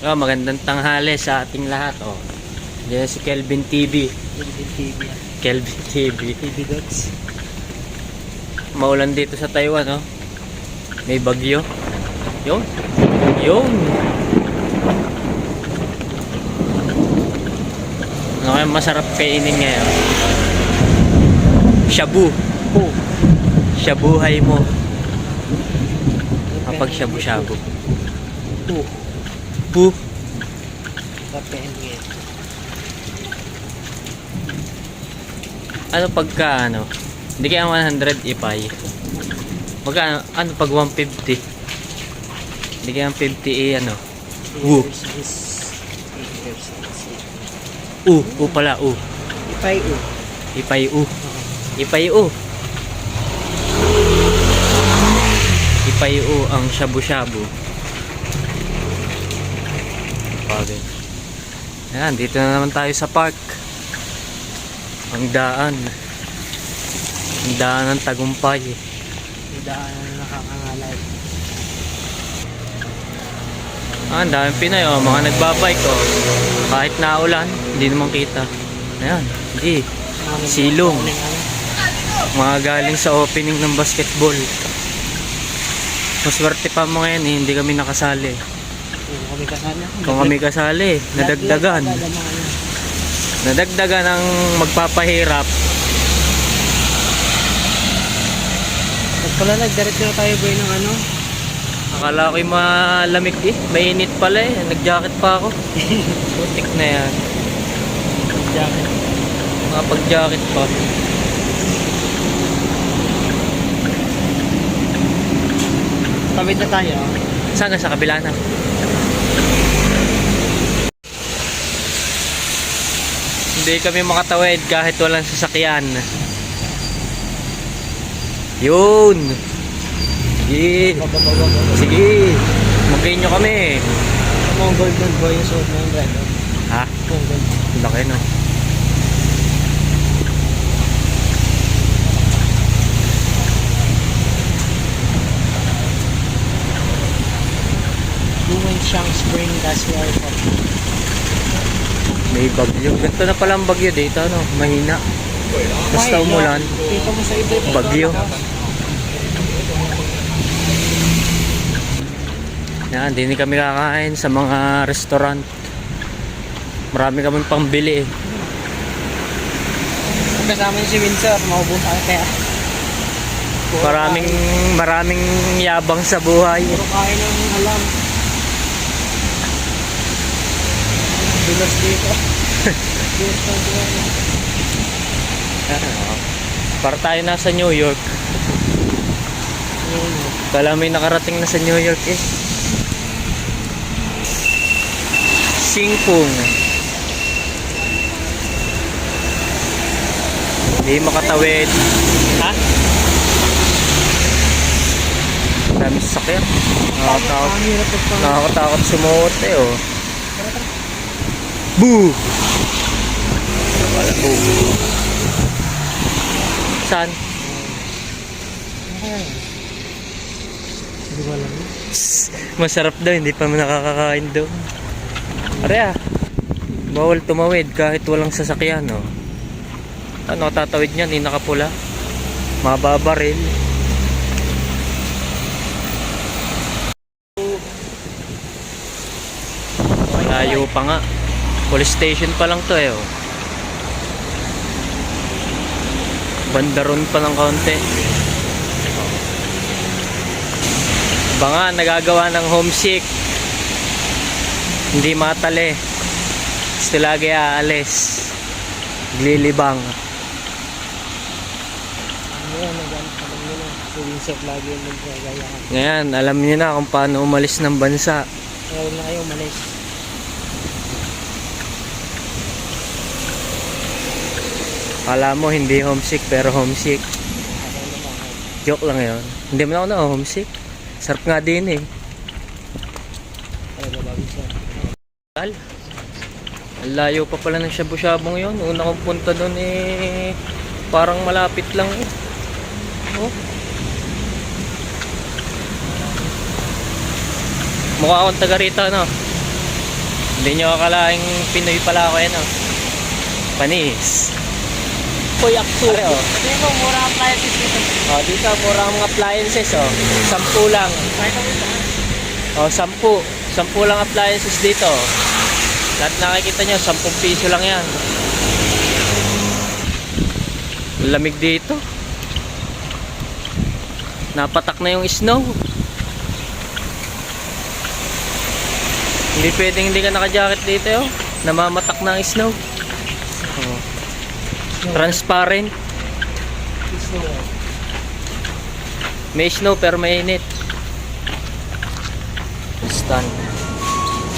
Oh, magandang tanghali sa ating lahat. Oh. Diyan si Kelvin TV. Kelvin TV. Kelvin TV. TV Dots. Maulan dito sa Taiwan, oh. May bagyo. Yun. Yun. Ano kaya masarap kainin ngayon? Shabu. Oh. Shabuhay mo. Kapag shabu-shabu. Oh. Bu. Kapein ngayon. Ano pagka ano? Hindi kaya 100 ipay. Magkano? Ano pag 150? Hindi kaya 50 ano? U. U pala U. Ipay U. Ipay U. Ipay U. Ipay U ang shabu-shabu. Okay. Ayan, dito na naman tayo sa park. Ang daan. Ang daan ng tagumpay. Ang daan na nakakangalay. Ang daming Pinoy, oh, mga nagbabike, oh. Kahit naulan, hindi naman kita. Ayan, hindi. Silong. Mga galing sa opening ng basketball. Maswerte pa mo ngayon, eh, hindi kami nakasali. Kung kami kasali. Kung kami kasali, nadagdagan. Nadagdagan ang magpapahirap. At pala nagdiretso na tayo boy ng ano? Akala ko'y malamig eh. Mainit pala eh. Nag-jacket pa ako. Putik na yan. Jacket. Makapag-jacket pa. Tawid na tayo. Saan ka? Sa kabila na? Hindi kami makatawid kahit walang sasakyan. Yun! Sige! Sige! Magayin nyo kami! Mga golden boy yung suot ng red. Ha? Golden. Laki no? Luwenxiang Spring Glacier Park. May bagyo. Ganito na pala ang bagyo dito, no? Mahina. Basta umulan. Kita mo sa iba. Bagyo. Yan, hindi kami kakain sa mga restaurant. Marami kami pambili eh. Kasama niyo si Windsor, maubos tayo kaya. Maraming yabang sa buhay. Puro kain ng alam. Bilos dito. Bilos ng buhay. Para tayo nasa New York. Kala may nakarating na sa New York eh. Singpong. Hindi makatawid. Ha? Dami sasakyan. Nakakatakot sumuot eh oh. Boo! Wala boo. Saan? Hindi ko alam. Masarap daw, hindi pa nakakakain daw. Are bawal tumawid kahit walang sasakyan, no? Ano, tatawid niyan, hindi nakapula. Mababaril. Malayo pa nga. Police station pa lang to eh, oh. Bandaron pa ng kaunti. Baka nagagawa ng homesick. Hindi matali. Gusto lagi aalis. Glilibang. Alam nyo na. Si Windsor lagi yung nagkagayahan. Ngayon, alam niyo na kung paano umalis ng bansa. Huwag na kayo umalis. Kala mo hindi homesick pero homesick. Joke lang yun. Hindi mo na ako na homesick. Sarap nga din eh. Ang layo pa pala ng shabu-shabu ngayon. Una kong punta doon eh parang malapit lang eh. Oh. Mukha akong taga rito, no? Hindi nyo akalaing Pinoy pala ako yan, oh. Panis. Koyaksu. Pare, oh. Sabi mo, mura appliances dito. Oh, dito, mura ang mga appliances, oh. 10 lang. Kahit kami saan. Oh, 10. 10 lang appliances dito. Lahat nakikita nyo, 10 piso lang yan. Lamig dito. Napatak na yung snow. Hindi pwedeng hindi ka naka-jacket dito, oh. Namamatak na ang snow. Oh. Transparent. May snow pero mainit.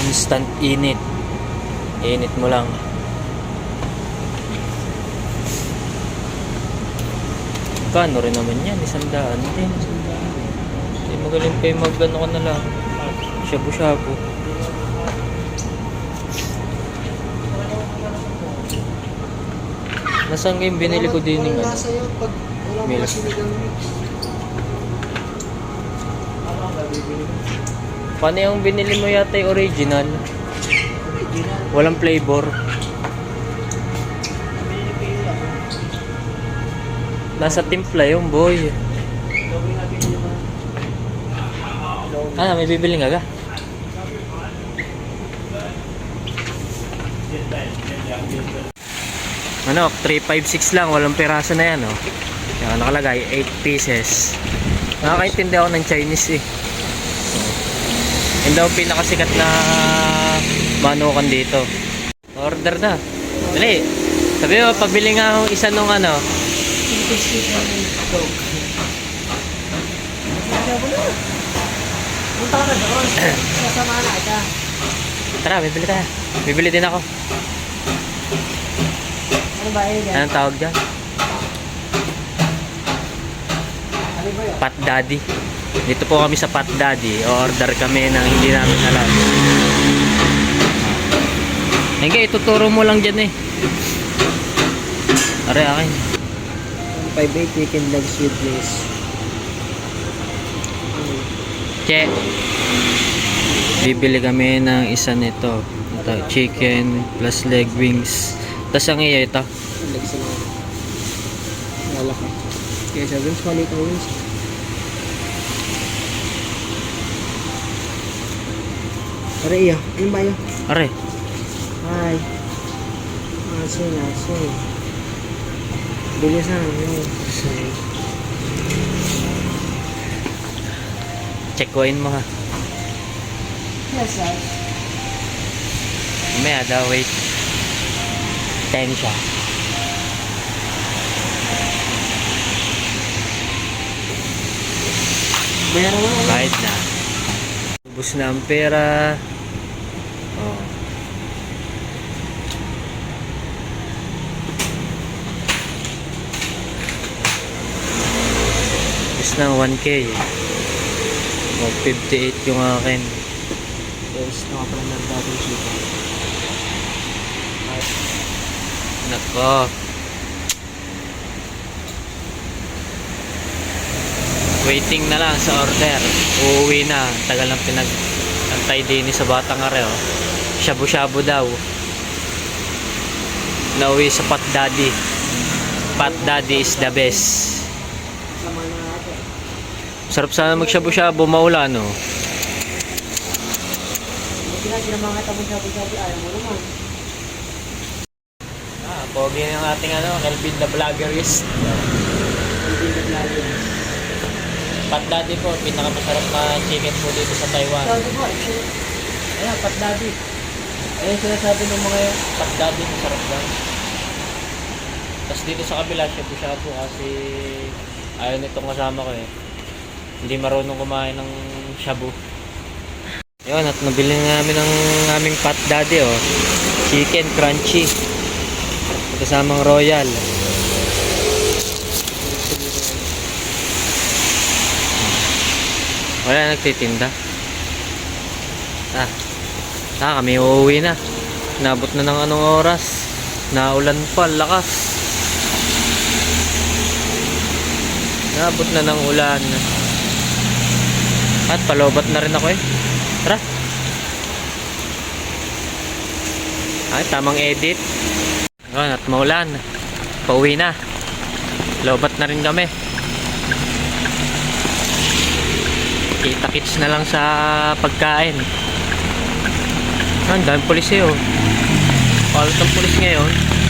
Instant init. Init mo lang. Kano rin naman yan, 100 din. Hindi magaling pa yung mag-ano ka na lang. Shabu-shabu. Nasaan yung binili ko din yung ano? Nasa yun pag walang Milk. mga sinigang mix. Ano ang nabibili mo? Paano yung binili mo yata yung original? Original. Walang flavor. Pinipili ako. Nasa timpla yung boy. Gawin natin yung Ah, may bibili nga ga? Ano, 356 lang, walang piraso na yan, oh. Yan, nakalagay, 8 pieces. Nakakaintindi ako ng Chinese, eh. Yun daw ang pinakasikat na manukan dito. Order na. Dali. Sabi mo, pabili nga akong isa nung ano. Punta ka na doon. Kasama na kita. Tara, bibili tayo. Bibili din ako. Ano ba yun? Anong tawag dyan? Ano ba yun? Pat Daddy. Dito po kami sa Pat Daddy. Order kami ng hindi namin alam. Hindi, ituturo mo lang dyan, eh. Are, akin. 5-8 chicken legs with this. Che. Bibili kami ng isa nito. Ito, chicken plus leg wings. Tapos ang iya ito. Legs lang. Wala ka. Kaya sa wings, maliit ang wings. Pare iya, ano ba yun? Are, Hi. Asin, asin. Bilis na, ano? checkwain mo ha. Yes, sir. May daw, wait. 10 siya. Bayaran mo na. Kahit na. Ubus na ang pera. Oh. Ubus na ang 1K. Oh, 58 yung akin. Yes, nakapala ng dating chicken. Nako. Waiting na lang sa order. Uuwi na. Tagal ng pinag-antay din sa Batang Are. Oh. Shabu-shabu daw. Nauwi sa Pat Daddy. Pat Daddy is the best. Sama na natin. Sarap sana mag-shabu-shabu, maulan, no? Buti na, sinamahan kita mo sabi-sabi. Ayaw mo naman. Ah, pogi ng ating ano, Kelvin the Vloggerist. Hindi na lalo. Pat Daddy po, pinakamasarap na chicken po dito sa Taiwan. Sabi ko, Ayan, Pat Daddy. Ayan sinasabi ng mga yun, Pat Daddy, masarap daw. Tapos dito sa kabila, shabu-shabu kasi ayaw nitong kasama ko eh. Hindi marunong kumain ng shabu. Ayun, at nabili na namin ng aming Pat Daddy, oh. Chicken crunchy. Kasamang royal. Wala nagtitinda. Kami uuwi na. Nabot na ng anong oras. Naulan pa, lakas. Nabot na ng ulan. At palobat na rin ako eh. Tara. Ay, tamang edit. Ayun, at maulan. Pauwi na. Lobat na rin kami. Kita-kits na lang sa pagkain. Ang daming pulis eh oh. Palit ng pulis ngayon.